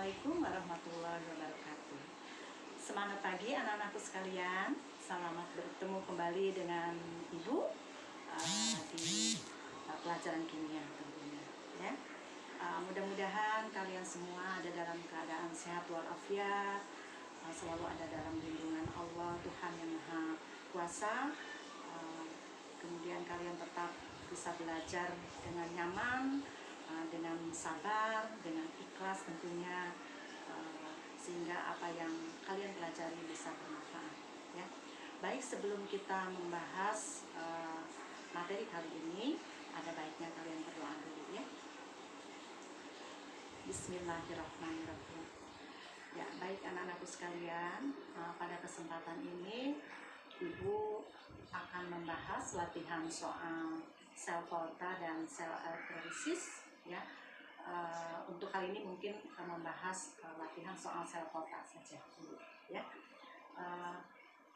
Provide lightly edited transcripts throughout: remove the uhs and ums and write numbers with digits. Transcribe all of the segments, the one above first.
Assalamualaikum warahmatullahi wabarakatuh. Semangat pagi anak-anakku sekalian. Selamat bertemu kembali dengan Ibu di pelajaran kimia tentunya. Ya. Mudah-mudahan kalian semua ada dalam keadaan sehat walafiat, selalu ada dalam lindungan Allah Tuhan yang Maha Kuasa. Kemudian kalian tetap bisa belajar dengan nyaman, dengan sabar, dengan ikhlas tentunya, sehingga apa yang kalian pelajari bisa bermanfaat. Ya. Baik, sebelum kita membahas materi kali ini, ada baiknya kalian berdoa dulu ya. Bismillahirrahmanirrahim. Ya, baik anak-anakku sekalian, pada kesempatan ini Ibu akan membahas latihan soal sel volta dan sel elektrolisis ya. Untuk kali ini mungkin membahas latihan soal sel volta saja dulu ya.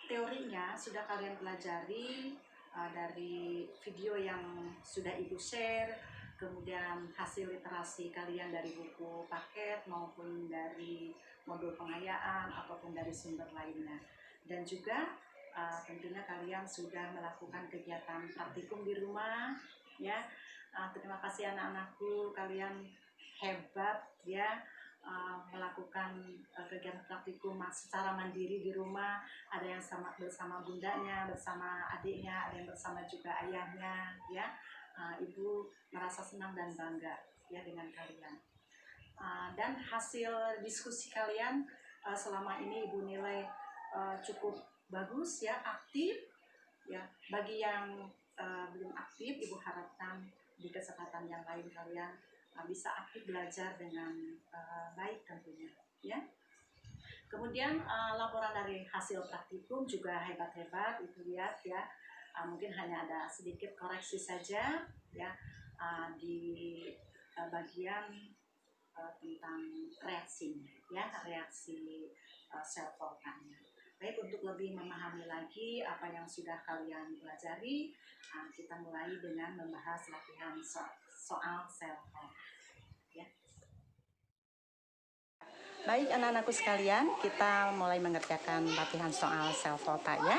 Teorinya sudah kalian pelajari dari video yang sudah Ibu share, kemudian hasil literasi kalian dari buku paket maupun dari modul pengayaan ataupun dari sumber lainnya. Dan juga tentunya kalian sudah melakukan kegiatan praktikum di rumah ya. Terima kasih anak-anakku, kalian hebat ya, melakukan kegiatan praktikum secara mandiri di rumah. Ada yang bersama bundanya, bersama adiknya, ada yang bersama juga ayahnya ya. Ibu merasa senang dan bangga ya dengan kalian. Dan hasil diskusi kalian selama ini Ibu nilai cukup bagus ya, aktif ya. Bagi yang belum aktif, Ibu harapkan di kesempatan yang lain kalian bisa aktif belajar dengan baik tentunya ya. Kemudian laporan dari hasil praktikum juga hebat-hebat, Ibu lihat ya. Mungkin hanya ada sedikit koreksi saja ya di bagian tentang reaksinya ya, reaksi sel voltanya. Baik, untuk lebih memahami lagi apa yang sudah kalian pelajari, kita mulai dengan membahas latihan soal sel volta ya. Baik anak-anakku sekalian, kita mulai mengerjakan latihan soal sel volta ya.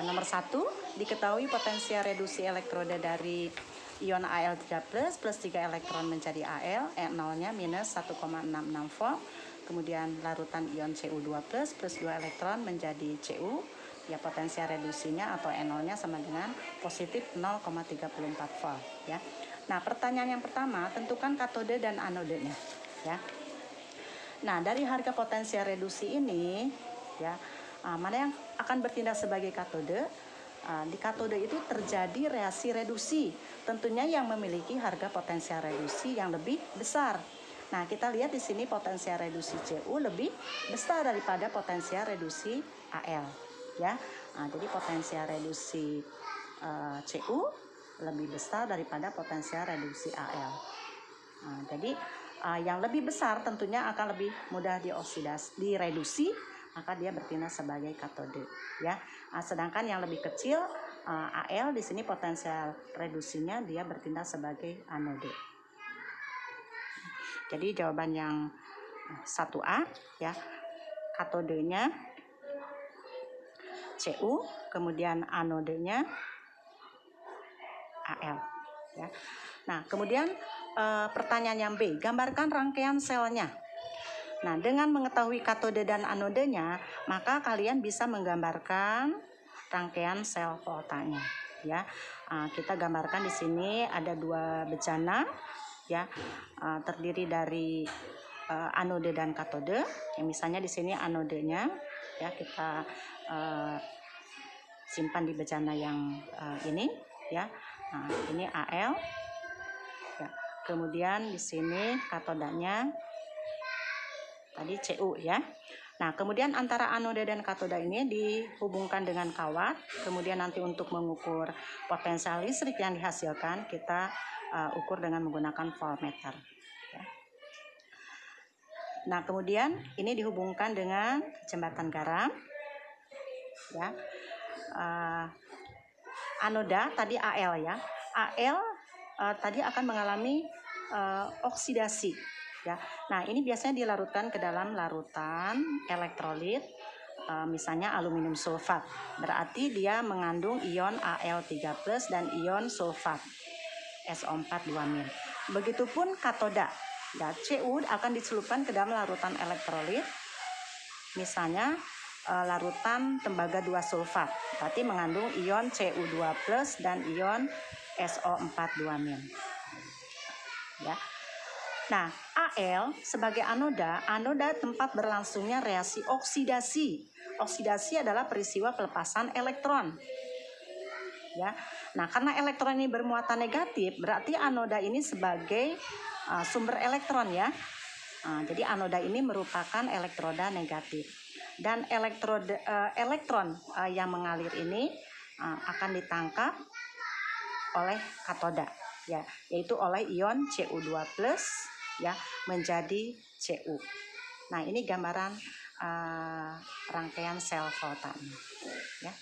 Nomor 1, diketahui potensial reduksi elektroda dari ion Al3+ plus 3 elektron menjadi Al, E0-nya minus 1,66 volt. Kemudian larutan ion Cu2+ plus 2 elektron menjadi Cu. Ya, potensial reduksinya atau E0-nya sama dengan positif 0,34 volt ya. Nah, pertanyaan yang pertama, tentukan katode dan anodenya ya. Nah, dari harga potensial reduksi ini ya, mana yang akan bertindak sebagai katode? Di katode itu terjadi reaksi reduksi, tentunya yang memiliki harga potensial reduksi yang lebih besar. Nah, kita lihat di sini potensial reduksi Cu lebih besar daripada potensial reduksi Al ya. Jadi potensial reduksi Cu lebih besar daripada potensial reduksi Al. Jadi yang lebih besar tentunya akan lebih mudah dioksidasi, direduksi, maka dia bertindak sebagai katode ya. Sedangkan yang lebih kecil Al di sini potensial reduksinya dia bertindak sebagai anode. Jadi jawaban yang 1A ya, katodenya Cu, kemudian anodenya Al ya. Nah, kemudian pertanyaan yang B, gambarkan rangkaian selnya. Nah, dengan mengetahui katode dan anodenya, maka kalian bisa menggambarkan rangkaian sel voltanya ya. Kita gambarkan di sini ada 2 bejana ya, terdiri dari anode dan katode. Misalnya di sini anodenya ya, kita simpan di bejana yang ini ya. Nah, ini Al ya. Kemudian di sini katodanya tadi Cu ya. Nah, kemudian antara anode dan katoda ini dihubungkan dengan kawat. Kemudian nanti untuk mengukur potensial listrik yang dihasilkan, kita ukur dengan menggunakan voltmeter ya. Nah, kemudian ini dihubungkan dengan jembatan garam ya. Anoda tadi Al ya. Al tadi akan mengalami oksidasi ya. Nah, ini biasanya dilarutkan ke dalam larutan elektrolit, misalnya aluminium sulfat. Berarti dia mengandung ion Al3+ dan ion sulfat SO4 2-. Begitupun katoda. Ya, Cu akan dicelupkan ke dalam larutan elektrolit, misalnya larutan tembaga 2 sulfat, berarti mengandung ion Cu2+ dan ion SO4 2-. Ya. Nah, Al sebagai anoda tempat berlangsungnya reaksi oksidasi. Oksidasi adalah peristiwa pelepasan elektron. Ya. Nah, karena elektron ini bermuatan negatif, berarti anoda ini sebagai sumber elektron ya. Jadi anoda ini merupakan elektroda negatif. Dan elektron yang mengalir ini akan ditangkap oleh katoda, ya, yaitu oleh ion Cu2+ ya menjadi Cu. Nah, ini gambaran rangkaian sel volta ya.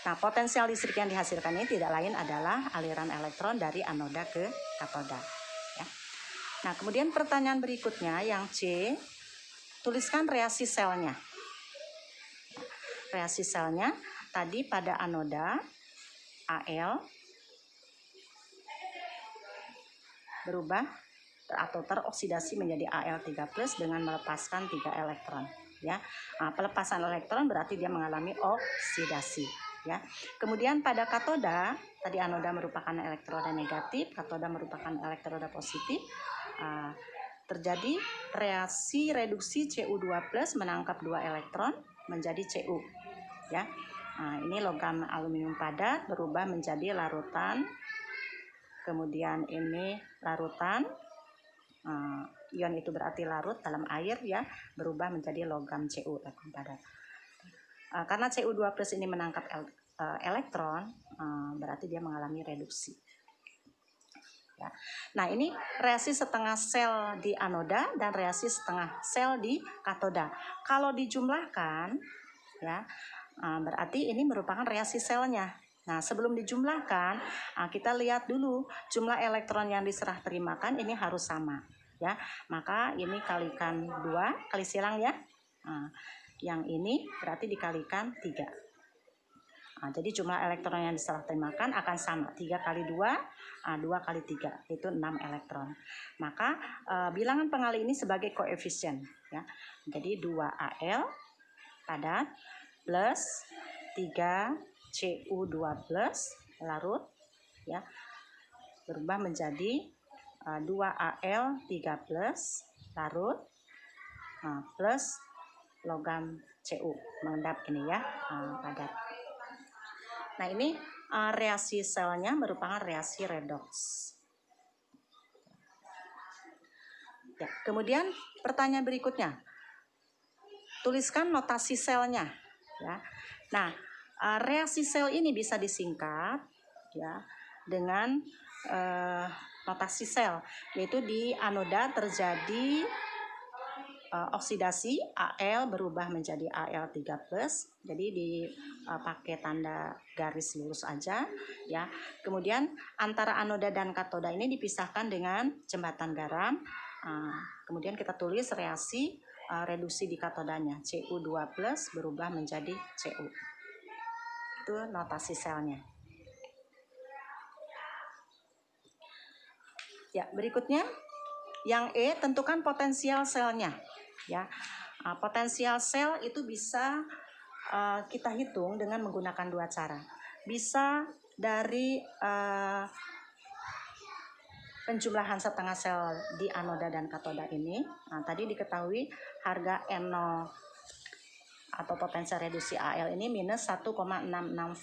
Nah, potensial listrik yang dihasilkan ini tidak lain adalah aliran elektron dari anoda ke katoda ya. Nah, kemudian pertanyaan berikutnya yang C, tuliskan reaksi selnya. Reaksi selnya tadi pada anoda Al berubah atau teroksidasi menjadi Al3+ dengan melepaskan 3 elektron ya. Nah, pelepasan elektron berarti dia mengalami oksidasi ya. Kemudian pada katoda, tadi anoda merupakan elektroda negatif, katoda merupakan elektroda positif. Terjadi reaksi reduksi Cu2+ menangkap 2 elektron menjadi Cu ya. Nah, ini logam aluminium padat berubah menjadi larutan. Kemudian ini larutan, ion itu berarti larut dalam air ya, berubah menjadi logam Cu, logam padat. Karena Cu2+ ini menangkap elektron, berarti dia mengalami reduksi. Ya. Nah, ini reaksi setengah sel di anoda dan reaksi setengah sel di katoda. Kalau dijumlahkan, ya, berarti ini merupakan reaksi selnya. Nah, sebelum dijumlahkan, kita lihat dulu jumlah elektron yang diserah terimakan ini harus sama, ya. Maka ini kalikan 2, kali silang ya. Yang ini berarti dikalikan 3. Jadi jumlah elektron yang diserah terimakan akan sama, 3 kali 2, 2 kali 3, itu 6 elektron. Maka bilangan pengali ini sebagai koefisien, ya. Jadi 2Al padat plus 3 Cu2+ larut ya berubah menjadi 2Al3+ larut plus logam Cu mengendap ini ya padat. Nah, ini reaksi selnya merupakan reaksi redox. Ya, kemudian pertanyaan berikutnya, tuliskan notasi selnya ya. Nah, reaksi sel ini bisa disingkat ya dengan notasi sel, yaitu di anoda terjadi oksidasi, Al berubah menjadi Al3+, jadi dipakai tanda garis lurus aja ya. Kemudian antara anoda dan katoda ini dipisahkan dengan jembatan garam. Kemudian kita tulis reaksi reduksi di katodanya, Cu2+ berubah menjadi Cu. Itu notasi selnya. Ya, berikutnya yang E, tentukan potensial selnya. Ya, potensial sel itu bisa kita hitung dengan menggunakan 2 cara. Bisa dari penjumlahan setengah sel di anoda dan katoda ini. Tadi diketahui harga N0 atau potensial reduksi Al ini minus 1,66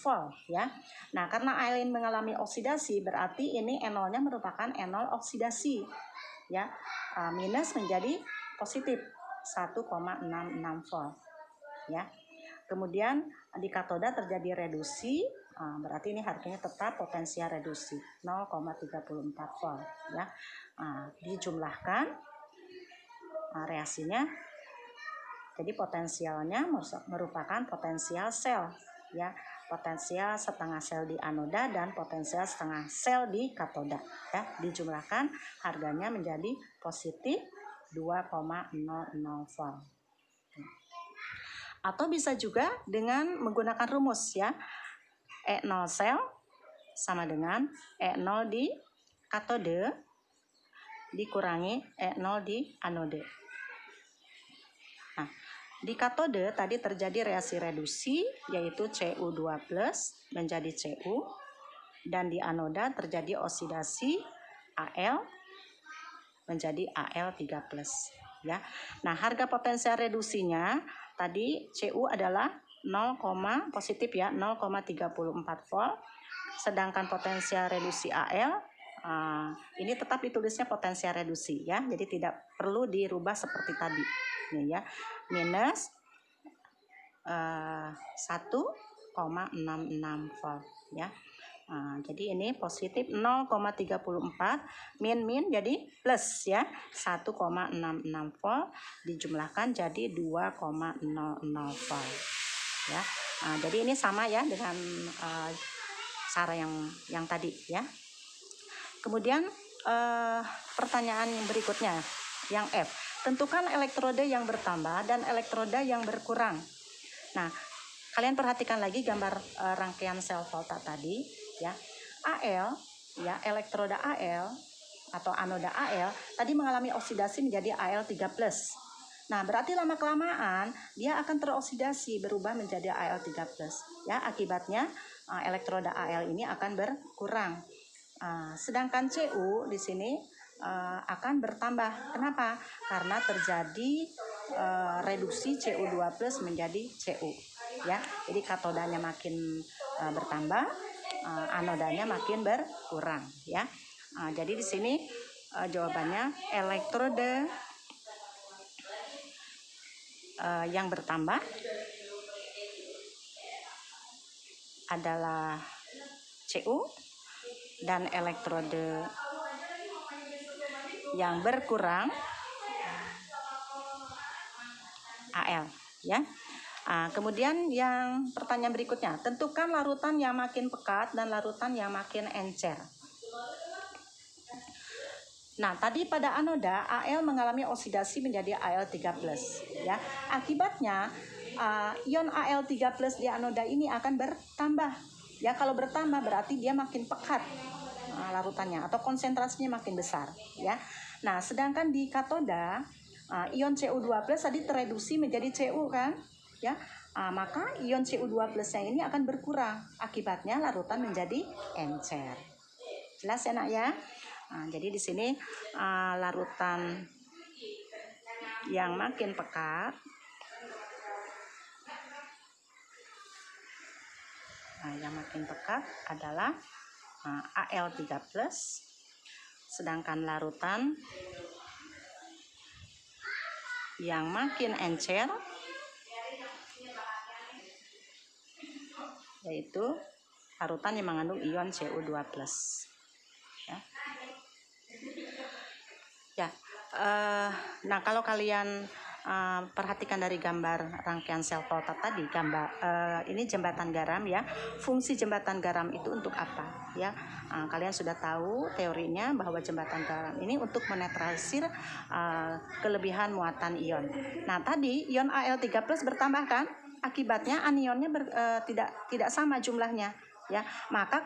volt ya. Nah, karena Al ini mengalami oksidasi, berarti ini N0-nya merupakan N0 oksidasi ya. Minus menjadi positif 1,66 volt ya. Kemudian di katoda terjadi reduksi, berarti ini harganya tetap potensial reduksi 0,34 volt ya. Dijumlahkan reaksinya, jadi potensialnya merupakan potensial sel ya. potensial setengah sel di anoda dan potensial setengah sel di katoda. Ya, dijumlahkan harganya menjadi positif 2,00 volt. Atau bisa juga dengan menggunakan rumus ya. E0 sel sama dengan E0 di katode dikurangi E0 di anode. Nah, di katode tadi terjadi reaksi reduksi yaitu Cu2+ menjadi Cu, dan di anoda terjadi oksidasi Al menjadi Al3+. Ya. Nah, harga potensial reduksinya tadi Cu adalah 0, positif ya 0,34 volt, sedangkan potensial reduksi Al ini tetap ditulisnya potensial reduksi ya, jadi tidak perlu dirubah seperti tadi nih ya, minus 1,66 volt ya. Jadi ini positif 0,34 min jadi plus ya 1,66 volt dijumlahkan jadi 2,00 volt ya. Jadi ini sama ya dengan cara yang tadi ya. Kemudian pertanyaan yang berikutnya yang F, tentukan elektroda yang bertambah dan elektroda yang berkurang. Nah, kalian perhatikan lagi gambar rangkaian sel volta tadi ya. Al ya, elektroda Al atau anoda Al tadi mengalami oksidasi menjadi Al3+. Nah, berarti lama kelamaan dia akan teroksidasi berubah menjadi Al3+ ya. Akibatnya elektroda Al ini akan berkurang. Sedangkan Cu di sini akan bertambah. Kenapa? Karena terjadi reduksi Cu2+ menjadi Cu ya. Jadi katodanya makin bertambah, anodanya makin berkurang ya. Jadi di sini jawabannya elektroda yang bertambah adalah Cu dan elektroda yang berkurang Al ya. Kemudian yang pertanyaan berikutnya, tentukan larutan yang makin pekat dan larutan yang makin encer. Nah, tadi pada anoda Al mengalami oksidasi menjadi Al3+ ya. Akibatnya ion Al3+ di anoda ini akan bertambah. Ya, kalau bertambah berarti dia makin pekat larutannya atau konsentrasinya makin besar ya. Nah, sedangkan di katoda ion Cu2+ tadi tereduksi menjadi Cu kan ya. Maka ion Cu2+-nya ini akan berkurang, akibatnya larutan menjadi encer. Jelas ya nak ya. Jadi di sini larutan yang makin pekat adalah Al3+, sedangkan larutan yang makin encer yaitu larutan yang mengandung ion Cu2+. Ya. Nah, kalau kalian perhatikan dari gambar rangkaian sel volta tadi, ini jembatan garam ya. Fungsi jembatan garam itu untuk apa ya? Kalian sudah tahu teorinya bahwa jembatan garam ini untuk menetralisir kelebihan muatan ion. Nah, tadi ion Al3+ bertambah kan? Akibatnya anionnya tidak sama jumlahnya ya. Maka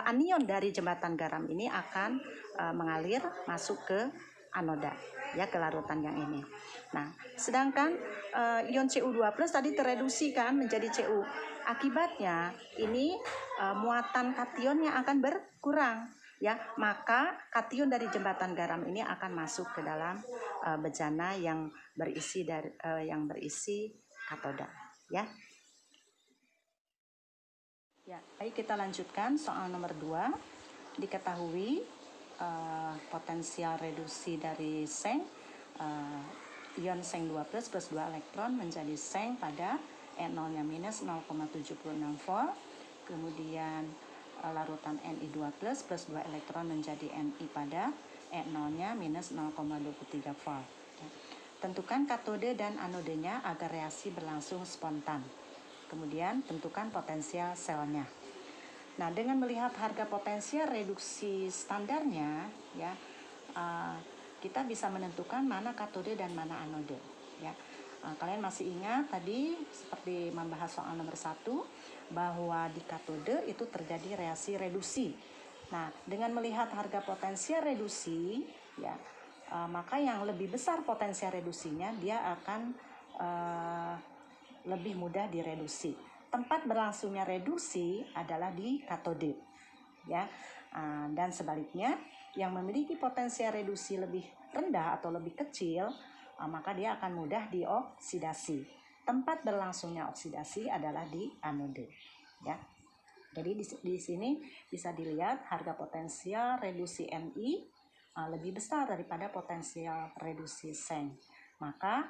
anion dari jembatan garam ini akan mengalir masuk ke anoda ya, ke larutan yang ini. Nah, sedangkan ion Cu2+ tadi tereduksi kan menjadi Cu. Akibatnya ini muatan kationnya akan berkurang ya. Maka kation dari jembatan garam ini akan masuk ke dalam bejana yang berisi katoda ya. Ya, baik, kita lanjutkan soal nomor 2. Diketahui potensial reduksi dari seng ion seng 2+ plus 2 elektron menjadi seng pada E0-nya minus 0,76 volt. Kemudian larutan Ni2+ plus 2 elektron menjadi Ni pada E0-nya minus 0,23 volt. Tentukan katode dan anodenya agar reaksi berlangsung spontan. Kemudian tentukan potensial selnya. Nah, dengan melihat harga potensial reduksi standarnya, ya, kita bisa menentukan mana katode dan mana anode. Ya, kalian masih ingat tadi seperti membahas soal nomor 1 bahwa di katode itu terjadi reaksi reduksi. Nah, dengan melihat harga potensial reduksi, ya, maka yang lebih besar potensial reduksinya dia akan lebih mudah direduksi. Tempat berlangsungnya reduksi adalah di katode, ya, dan sebaliknya yang memiliki potensial reduksi lebih rendah atau lebih kecil, maka dia akan mudah dioksidasi. Tempat berlangsungnya oksidasi adalah di anode, ya. Jadi di sini bisa dilihat harga potensial reduksi Ni lebih besar daripada potensial reduksi seng. Maka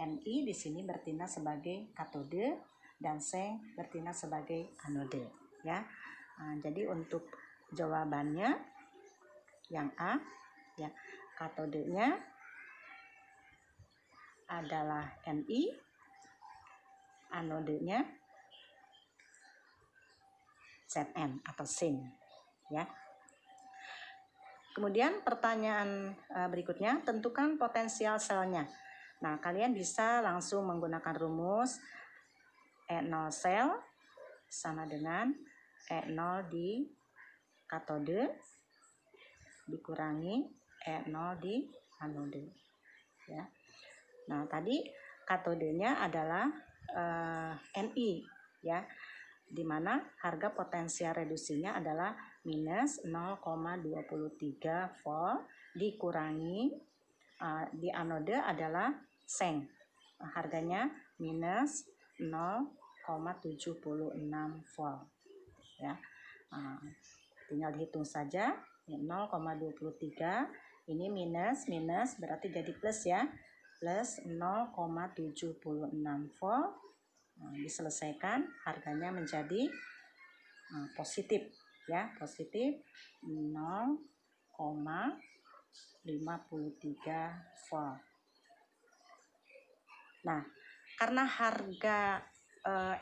Ni di sini bertindak sebagai katode dan seng bertindak sebagai anode, ya. Jadi untuk jawabannya yang A, ya, katodenya adalah Ni, anodenya Zn atau Zn, ya. Kemudian pertanyaan berikutnya, tentukan potensial selnya. Nah, kalian bisa langsung menggunakan rumus E0 sel sama dengan E0 di katode dikurangi E0 di anode, ya. Nah, tadi katodenya adalah Ni, ya, di mana harga potensial reduksinya adalah minus 0,23 volt dikurangi di anode adalah seng, harganya minus 0,76 volt, ya. Tinggal dihitung saja, 0,23 ini minus berarti jadi plus, ya, plus 0,76 volt. Diselesaikan harganya menjadi positif, ya, positif 0,53 volt. Nah, karena harga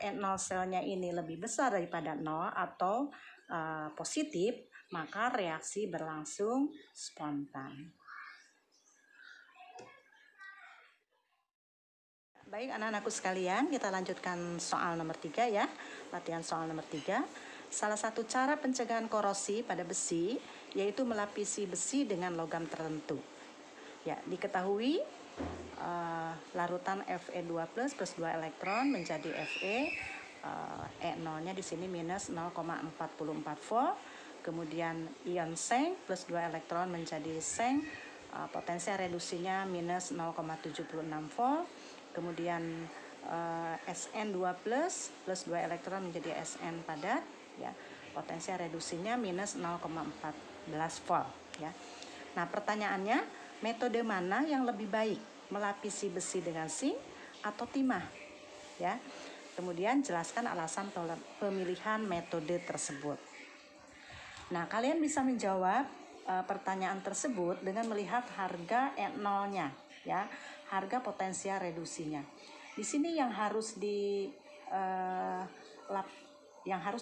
N0 selnya ini lebih besar daripada 0 atau positif, maka reaksi berlangsung spontan. Baik anak-anakku sekalian, kita lanjutkan soal nomor 3, ya. Latihan soal nomor 3. Salah satu cara pencegahan korosi pada besi yaitu melapisi besi dengan logam tertentu. Ya, diketahui larutan Fe2+ plus 2 elektron menjadi Fe, E0-nya di sini minus 0,44 volt. Kemudian ion seng plus 2 elektron menjadi seng, potensial reduksinya minus 0,76 volt. Kemudian Sn2+ plus 2 elektron menjadi Sn padat, ya, potensial reduksinya minus 0,14 volt, ya. Nah, pertanyaannya, metode mana yang lebih baik, melapisi besi dengan zinc atau timah, ya. Kemudian jelaskan alasan pemilihan metode tersebut. Nah, kalian bisa menjawab pertanyaan tersebut dengan melihat harga E0-nya, ya, harga potensial reduksinya. Di sini yang harus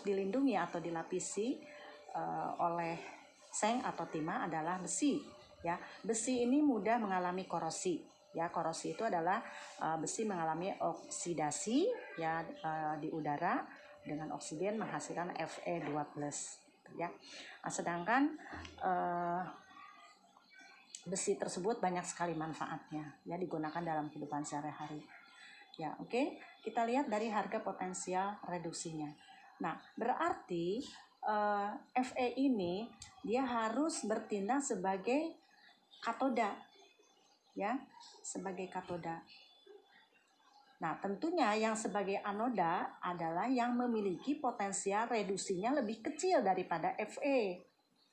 dilindungi atau dilapisi oleh seng atau timah adalah besi, ya. Besi ini mudah mengalami korosi, ya. Korosi itu adalah besi mengalami oksidasi, ya, di udara dengan oksigen menghasilkan Fe2+, ya. Sedangkan besi tersebut banyak sekali manfaatnya, ya, digunakan dalam kehidupan sehari-hari. Ya, oke. Kita lihat dari harga potensial reduksinya. Nah, berarti Fe ini dia harus bertindak sebagai katoda, ya, sebagai katoda. Nah, tentunya yang sebagai anoda adalah yang memiliki potensial reduksinya lebih kecil daripada Fe.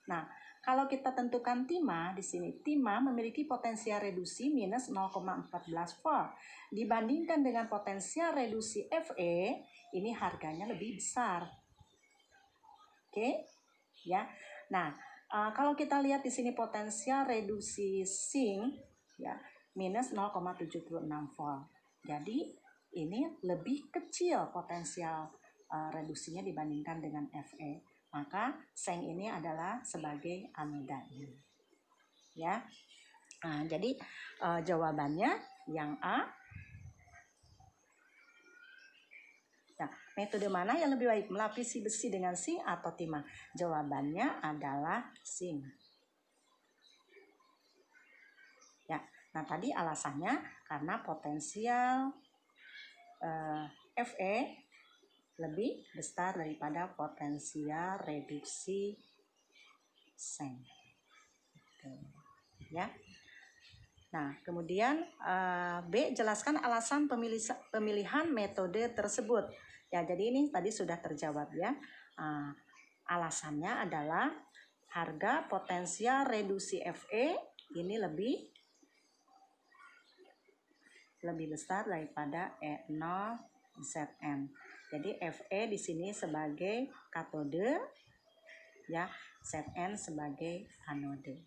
Nah, kalau kita tentukan timah di sini, timah memiliki potensial reduksi minus 0,14 volt. Dibandingkan dengan potensial reduksi Fe, ini harganya lebih besar. Oke, ya. Nah, kalau kita lihat di sini potensial reduksi zinc, ya, minus 0,76 volt. Jadi ini lebih kecil potensial reduksinya dibandingkan dengan Fe. Maka seng ini adalah sebagai anodanya. Ya. Nah, jadi jawabannya yang A. Nah, metode mana yang lebih baik, melapisi besi dengan zinc atau timah? Jawabannya adalah zinc. Ya, nah tadi alasannya karena potensial Fe lebih besar daripada potensial reduksi zinc. Ya. Nah, kemudian B, jelaskan alasan pemilihan metode tersebut. Ya, jadi ini tadi sudah terjawab ya. Alasannya adalah harga potensial reduksi Fe ini lebih besar daripada E0Zn. Jadi Fe di sini sebagai katode, ya, Zn sebagai anode.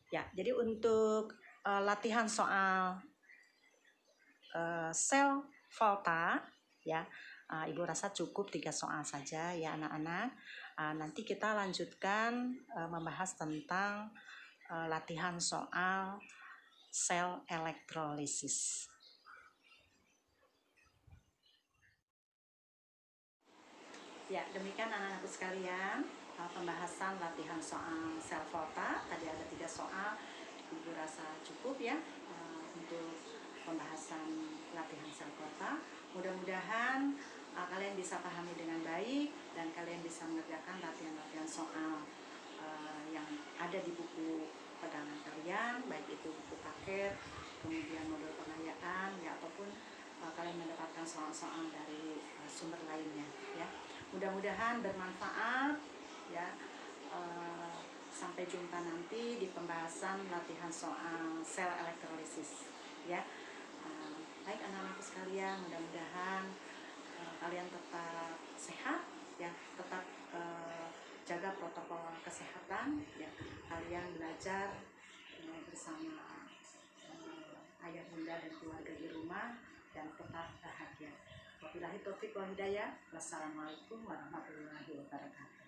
Ya, jadi untuk latihan soal sel volta, ya, Ibu rasa cukup 3 soal saja ya anak-anak. Nanti kita lanjutkan membahas tentang latihan soal sel elektrolisis. Ya, demikian anak-anakku sekalian, pembahasan latihan soal sel volta. Tadi ada 3 soal, Ibu rasa cukup ya untuk pembahasan latihan sel volta. Mudah-mudahan kalian bisa pahami dengan baik dan kalian bisa mengerjakan latihan-latihan soal yang ada di buku pegangan kalian, baik itu buku paket, kemudian modul pengayaan, ya, ataupun kalian mendapatkan soal-soal dari sumber lainnya, ya. Mudah-mudahan bermanfaat, ya. Sampai jumpa nanti di pembahasan latihan soal sel elektrolisis, ya. Baik anak-anakku sekalian, mudah-mudahan kalian tetap sehat, ya, tetap jaga protokol kesehatan, ya. Kalian belajar bersama ayah bunda dan keluarga di rumah dan tetap bahagia. Wabillahi taufiq wal hidayah. Wassalamualaikum warahmatullahi wabarakatuh.